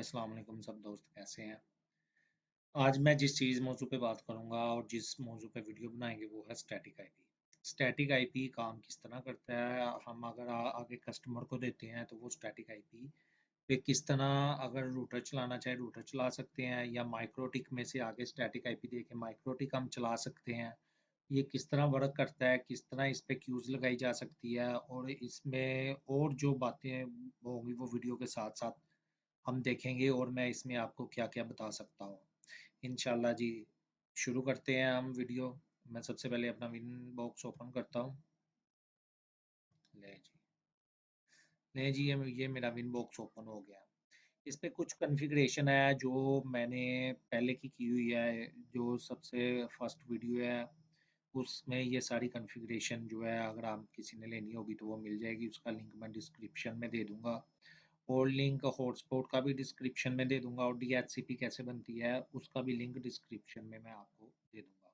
अस्सलाम वालेकुम सब दोस्त कैसे हैं। आज मैं जिस चीज़ मौजू पे बात करूंगा और जिस मौजू पे वीडियो बनाएंगे वो है स्टैटिक आईपी। स्टैटिक आईपी काम किस तरह करता है, हम अगर आगे कस्टमर को देते हैं तो वो स्टैटिक आईपी पे किस तरह अगर रूटर चलाना चाहे रूटर चला सकते हैं, या माइक्रोटिक में से आगे स्टैटिक आईपी दे के माइक्रोटिक हम चला सकते हैं। ये किस तरह वर्क करता है, किस तरह इस पे क्यूज़ लगाई जा सकती है, और इसमें और जो बातें होंगी वो वीडियो के साथ साथ हम देखेंगे, और मैं इसमें आपको क्या-क्या बता सकता हूँ। इंशाल्लाह जी, शुरू करते हैं हम वीडियो। मैं सबसे पहले अपना विन बॉक्स ओपन करता हूँ। ले जी, ले जी, ये मेरा विन बॉक्स ओपन हो गया। इस पे कुछ कॉन्फ़िगरेशन है जो मैंने पहले की हुई है, जो सबसे फर्स्ट वीडियो है, उसमें ये सारी कॉन्फ़िगरेशन जो है अगर आप किसी ने लेनी होगी तो वो मिल जाएगी। उसका लिंक मैं डिस्क्रिप्शन में दे दूँगा। और लिंक हॉटस्पॉट का भी डिस्क्रिप्शन में दे दूँगा, और डीएचसीपी कैसे बनती है उसका भी लिंक डिस्क्रिप्शन में मैं आपको दे दूँगा।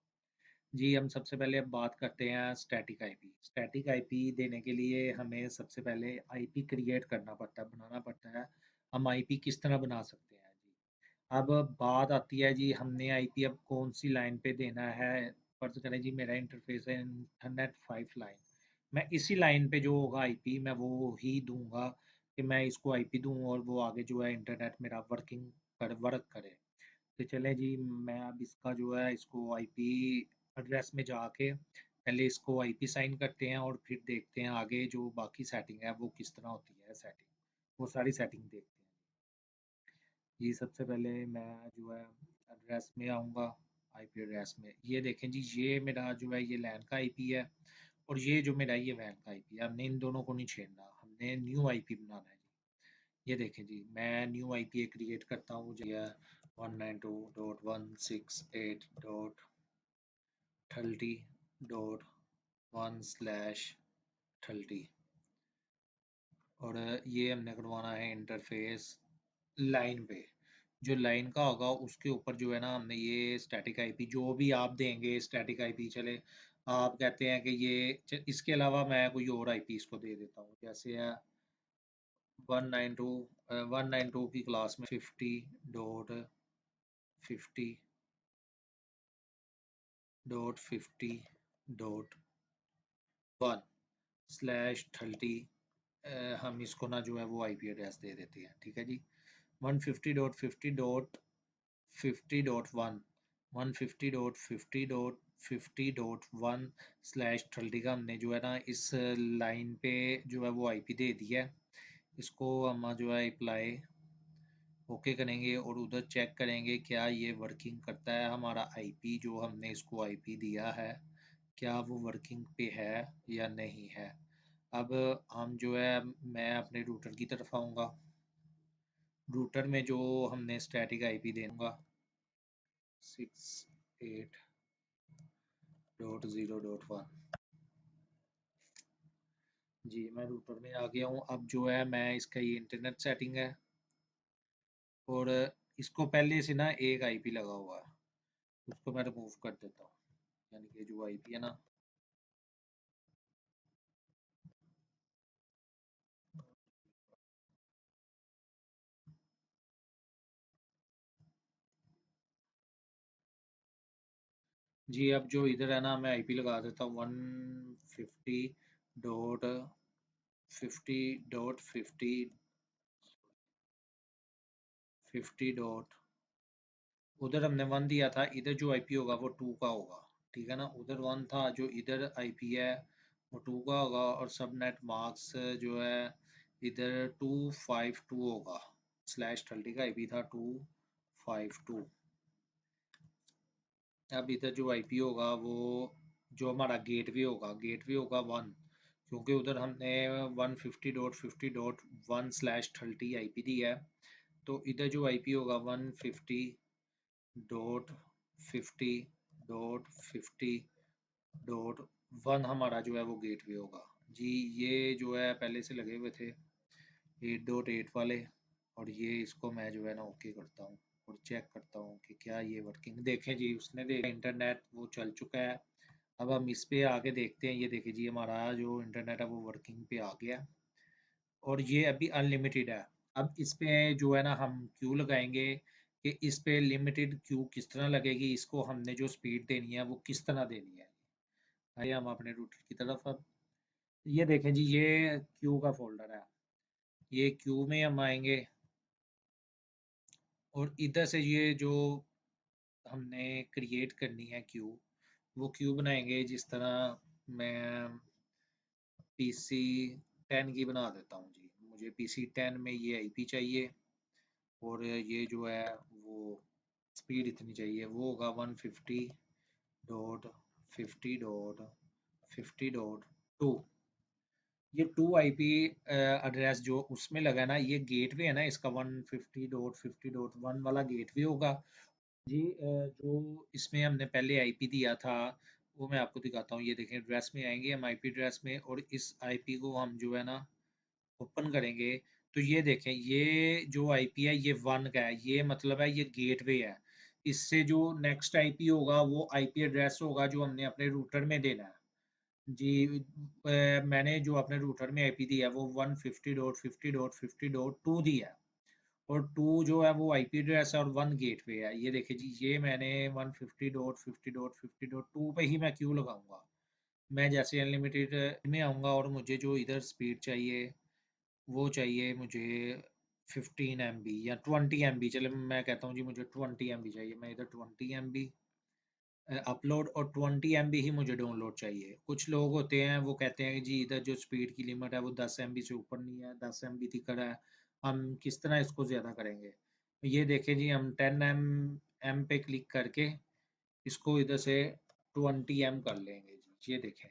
जी, हम सबसे पहले अब बात करते हैं स्टैटिक आईपी। स्टैटिक आईपी देने के लिए हमें सबसे पहले आईपी क्रिएट करना पड़ता है, बनाना पड़ता है। हम आईपी किस तरह बना सकते हैं जी। अब बात आती है जी, हमने आईपी अब कौन-सी लाइन पे देना है। फ़र्ज़ करें जी मेरा इंटरफ़ेस है इंटरनेट 5 लाइन। मैं इसी लाइन पे जो होगा आईपी मैं वो ही दूँगा, कि मैं इसको आईपी दूँ और वो आगे जो है इंटरनेट मेरा वर्क करे। तो चलें जी, मैं अब इसका जो है इसको आईपी एड्रेस में जाके पहले इसको आईपी साइन करते हैं, और फिर देखते हैं आगे जो बाकी सेटिंग है वो किस तरह होती है सेटिंग। वो सारी सेटिंग देखते हैं। जी, सबसे पहले मैं जो है एड्रेस में आऊँगा, आईपी एड्रेस में। ये देखें जी, ये मेरा जो है ये लैन का आईपी है, और ये जो मेरा ये वैन का आईपी है। हमने इन दोनों को नहीं छेड़ना, हमने न्यू आईपी बनाना है जी। ये देखें जी, मैं न्यू आईपी क्रिएट करता हूँ जी, 192.168.30.1/30, और ये हमने करवाना है इंटरफेस लाइन पे। जो लाइन का होगा उसके ऊपर जो है ना, हमने ये स्टैटिक आईपी जो भी आप देंगे स्टैटिक आईपी चले, आप कहते हैं कि इसके अलावा मैं कोई और आईपी इसको दे देता हूँ, जैसे है 192 192 की क्लास में 50.50.1/30 हम इसको ना जो है वो आईपी एड्रेस दे देते हैं, ठीक है जी। 150.50.50.1 150.50.50.1/30 का हमने जो है ना इस लाइन पे जो है वो आईपी दे दिया है। इसको हम जो है अप्लाई ओके करेंगे, और उधर चेक करेंगे क्या ये वर्किंग करता है, हमारा आईपी जो हमने इसको आईपी दिया है क्या वो वर्किंग पे है या नहीं है। अब हम जो है मैं अपने रूटर की तरफ आऊँगा। रूटर में जो हमने स्टैटिक आईपी देगा 68.0.1। जी, मैं रूटर में आ गया हूँ। अब जो है मैं इसका ये इंटरनेट सेटिंग है, और इसको पहले से ना एक आईपी लगा हुआ है, उसको मैं रिमूव कर देता हूँ। यानी कि जो आईपी है ना, जी अब जो इधर है ना मैं आईपी लगा देता हूँ 150.50.50. उधर हमने 1 दिया था, इधर जो आईपी होगा वो 2 का होगा, ठीक है ना। उधर 1 था, जो इधर आईपी है वो 2 का होगा, और सबनेट मार्क्स जो है इधर 252 होगा। /30 का आईपी था 252। अब इधर जो आईपी होगा वो जो हमारा गेटवे होगा 1, क्योंकि उधर हमने 150.50.1/30 आईपी दी है। तो इधर जो आईपी होगा 150.50.50.1 हमारा जो है वो गेटवे होगा जी। ये जो है पहले से लगे हुए थे 8.8 वाले, और ये इसको मैं जो है ना ओके करता हूँ, और चेक करता हूँ कि क्या ये वर्किंग। देखें जी, उसने देखा इंटरनेट वो चल चुका है। अब हम इस पे आगे देखते हैं। ये देखिए जी, हमारा जो इंटरनेट है वो वर्किंग पे आ गया, और ये अभी अनलिमिटेड है। अब इस पे जो है ना हम क्यू लगाएंगे कि इस पे लिमिटेड क्यू किस तरह लगेगी, इसको हमने जो स्पीड देनी है वो किस तरह देनी है। आइए हम अपने रूटर की तरफ। अब ये देखें जी, ये क्यू का फोल्डर है। ये क्यू में हम आएंगे और इधर से ये जो हमने क्रिएट करनी है क्यू, वो क्यू बनाएंगे जिस तरह मैं पीसी 10 की बना देता हूँ जी। मुझे पीसी 10 में ये आईपी चाहिए और ये जो है वो स्पीड इतनी चाहिए, वो होगा 150.50.50.2। ये 2 आईपी एड्रेस जो उसमें लगा ना, ये गेटवे है ना इसका, 150.50.1 वाला गेटवे होगा जी। जो इसमें हमने पहले आईपी दिया था वो मैं आपको दिखाता हूँ। ये देखें, एड्रेस में आएंगे हम, आईपी एड्रेस में, और इस आईपी को हम जो है ना ओपन करेंगे तो ये देखें, ये जो आईपी है ये 1 का है, ये मतलब है ये गेटवे है। इससे जो नेक्स्ट आईपी होगा वो आईपी एड्रेस होगा जो हमने अपने रूटर में देना है जी। मैंने जो अपने रूटर में आईपी दिया है वो 150.50.50.2 दिया है, और 2 जो है वो आईपी एड्रेस है और 1 गेटवे है। ये देखिए जी, ये मैंने 150.50.50.2 पे ही मैं क्यों लगाऊंगा। मैं जैसे अनलिमिटेड में आऊँगा और मुझे जो इधर स्पीड चाहिए वो चाहिए मुझे 15 MB या 20 MB। चले मैं कहता हूँ जी मुझे 20 MB चाहिए, मैं इधर 20 MB अपलोड और 20 MB ही मुझे डाउनलोड चाहिए। कुछ लोग होते हैं वो कहते हैं कि जी इधर जो स्पीड की लिमिट है वो 10 MB से ऊपर नहीं है, 10 MB दिख रहा है, हम किस तरह इसको ज़्यादा करेंगे। ये देखें जी, हम 10 M पे क्लिक करके इसको इधर से 20 M कर लेंगे जी। ये देखें,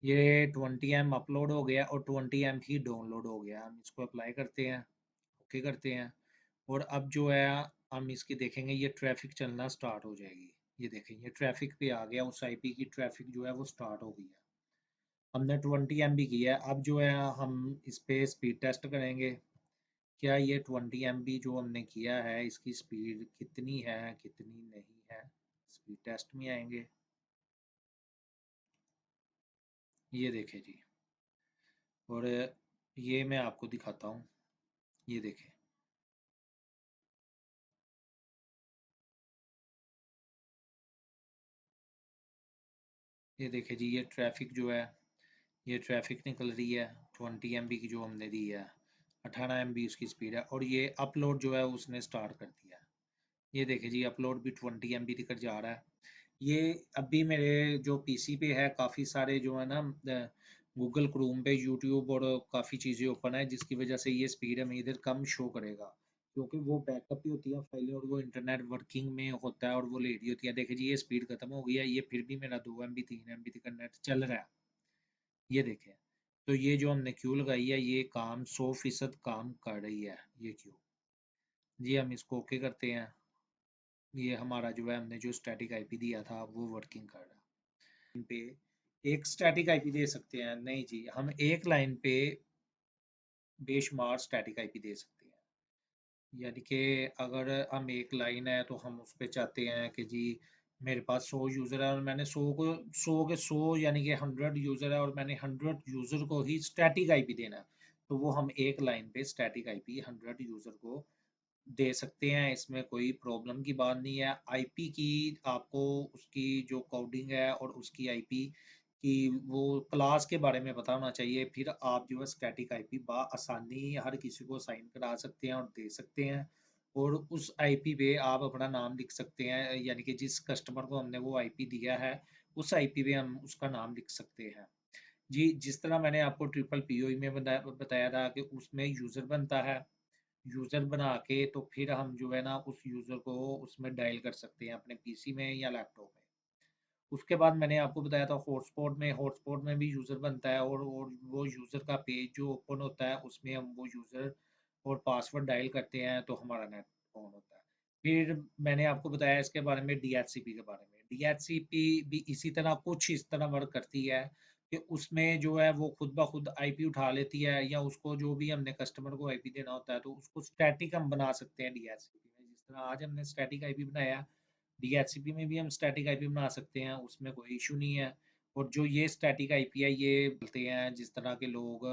ये 20 M अपलोड हो गया और 20 M ही डाउनलोड हो गया। हम इसको अप्लाई करते हैं, ओके करते हैं, और अब जो है हम इसकी देखेंगे ये ट्रैफिक चलना स्टार्ट हो जाएगी। ये देखें, ये ट्रैफिक पे आ गया, उस आईपी की ट्रैफिक जो है वो स्टार्ट हो गई है। हमने 20 MB किया है। अब जो है हम इस पे स्पीड टेस्ट करेंगे, क्या ये 20 MB जो हमने किया है इसकी स्पीड कितनी है कितनी नहीं है। स्पीड टेस्ट में आएंगे, ये देखें जी, और ये मैं आपको दिखाता हूँ। ये देखें, ये देखें जी, ये ट्रैफिक जो है ये ट्रैफिक निकल रही है 20 MB की जो हमने दी है। 18 MB उसकी स्पीड है, और ये अपलोड जो है उसने स्टार्ट कर दिया है। ये देखिए जी, अपलोड भी 20 MB दिखकर जा रहा है। ये अभी मेरे जो पीसी पे है काफ़ी सारे जो है ना गूगल क्रोम पे यूट्यूब और काफ़ी चीज़ें ओपन है, जिसकी वजह से ये स्पीड हमें इधर कम शो करेगा, क्योंकि वो बैकअप ही होती है फाइलें और वो इंटरनेट वर्किंग में होता है और वो ले रही होती है। देखिए जी, ये स्पीड खत्म हो गई है, ये फिर भी मेरा 2 MB 3 MB तक नेट चल रहा है। ये देखें, तो ये जो हमने क्यू लगाई है ये काम 100% काम कर रही है ये क्यू जी। हम इसको ओके करते हैं। ये हमारा जो है हमने जो स्टैटिक आईपी दिया था वो वर्किंग कर रहा है। पे एक स्टैटिक आईपी दे सकते हैं? नहीं जी, हम एक लाइन पे बेशुमार स्टैटिक आईपी दे सकते हैं। यानी कि अगर हम एक लाइन है तो हम उस पे चाहते हैं कि जी मेरे पास 100 यूज़र है और मैंने 100 यानी कि 100 यूज़र है और मैंने 100 यूज़र को ही स्टैटिक आईपी देना है, तो वो हम एक लाइन पे स्टैटिक आईपी 100 यूज़र को दे सकते हैं। इसमें कोई प्रॉब्लम की बात नहीं है। आईपी की आपको उसकी जो कोडिंग है और उसकी आईपी की वो क्लास के बारे में पता होना चाहिए, फिर आप जो है स्टैटिक आईपी आसानी हर किसी को साइन करा सकते हैं और दे सकते हैं, और उस आईपी पे आप अपना नाम लिख सकते हैं, यानी कि जिस कस्टमर को हमने वो आईपी दिया है उस आईपी पे हम उसका नाम लिख सकते हैं जी। जिस तरह मैंने आपको ट्रिपल पीओई में बताया था कि उसमें यूज़र बनता है, यूज़र बना के तो फिर हम जो है ना उस यूज़र को उसमें डायल कर सकते हैं अपने पीसी में या लैपटॉप में। उसके बाद मैंने आपको बताया था हॉटस्पॉट में भी यूज़र बनता है, और वो यूज़र का पेज जो ओपन होता है उसमें हम वो यूज़र और पासवर्ड डायल करते हैं तो हमारा नेट ऑन होता है। फिर मैंने आपको बताया इसके बारे में, डीएचसीपी के बारे में। डीएचसीपी भी इसी तरह कुछ इस तरह वर्क करती है कि उसमें जो है वो खुद ब खुद आईपी उठा लेती है, या उसको जो भी हमने कस्टमर को आईपी देना होता है तो उसको स्टैटिक हम बना सकते हैं डीएचसीपी में। जिस तरह आज हमने स्टैटिक आईपी बनाया, डीएचसीपी में भी हम स्टैटिक आईपी बना सकते हैं, उसमें कोई इशू नहीं है। और जो ये स्टैटिक आईपी है ये बोलते हैं जिस तरह के लोग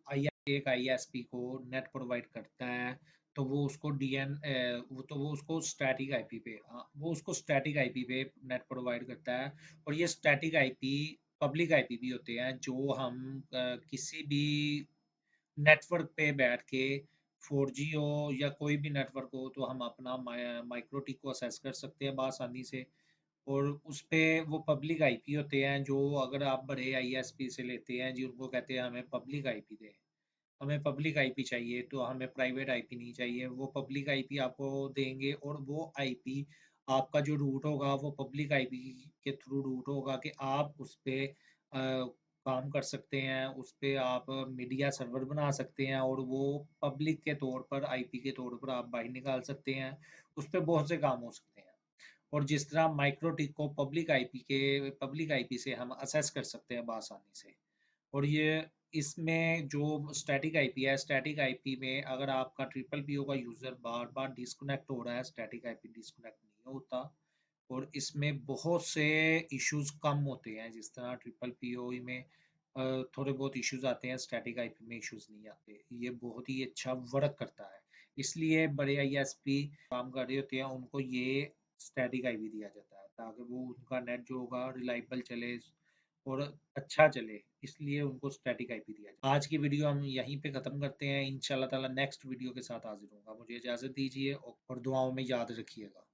आई एक आईएसपी को नेट प्रोवाइड करता है, तो वो उसको वो उसको स्टैटिक आईपी पे वो उसको स्टैटिक आईपी पे नेट प्रोवाइड करता है। और ये स्टैटिक आईपी पब्लिक आईपी भी होते हैं, जो हम किसी भी नेटवर्क पे बैठ के 4G हो या कोई भी नेटवर्क हो, तो हम अपना माइक्रोटिक को असेस कर सकते हैं बआसानी से। और उस पे वो पब्लिक आईपी होते हैं, जो अगर आप बड़े आईएसपी से लेते हैं जी, उनको कहते हैं हमें पब्लिक आईपी दें, हमें पब्लिक आईपी चाहिए, तो हमें प्राइवेट आईपी नहीं चाहिए। वो पब्लिक आईपी आपको देंगे, और वो आईपी आपका जो रूट होगा वो पब्लिक आईपी के थ्रू रूट होगा, कि आप उस पे काम कर सकते हैं, उस पे आप मीडिया सर्वर बना सकते हैं, और वो पब्लिक के तौर पर आईपी के तौर पर आप बाहर निकाल सकते हैं। उस पे बहुत से काम हो सकते हैं। और जिस तरह माइक्रोटिक को पब्लिक आईपी से हम असेस कर सकते हैं बआसानी से। और ये इसमें जो स्टैटिक आईपी है, स्टैटिक आईपी में अगर आपका ट्रिपल पीओ का यूज़र बार-बार डिस्कनेक्ट हो रहा है, स्टैटिक आईपी डिस्कनेक्ट नहीं होता। और इसमें बहुत से इश्यूज़ कम होते हैं, जिस तरह ट्रिपल पीओ में थोड़े बहुत इश्यूज़ आते हैं, स्टैटिक आईपी में इश्यूज़ नहीं आते। ये बहुत ही अच्छा वर्क करता है। इसलिए बड़े आईएसपी काम कर रहे होते हैं, उनको ये स्टैटिक आईपी दिया जाता है, ताकि वो उनका नेट जो होगा रिलायबल चले और अच्छा चले, इसलिए उनको स्टैटिक आईपी दिया जाए। आज की वीडियो हम यहीं पे ख़त्म करते हैं। इंशाल्लाह ताला नेक्स्ट वीडियो के साथ हाज़िर होऊँगा। मुझे इजाज़त दीजिए, और दुआओं में याद रखिएगा।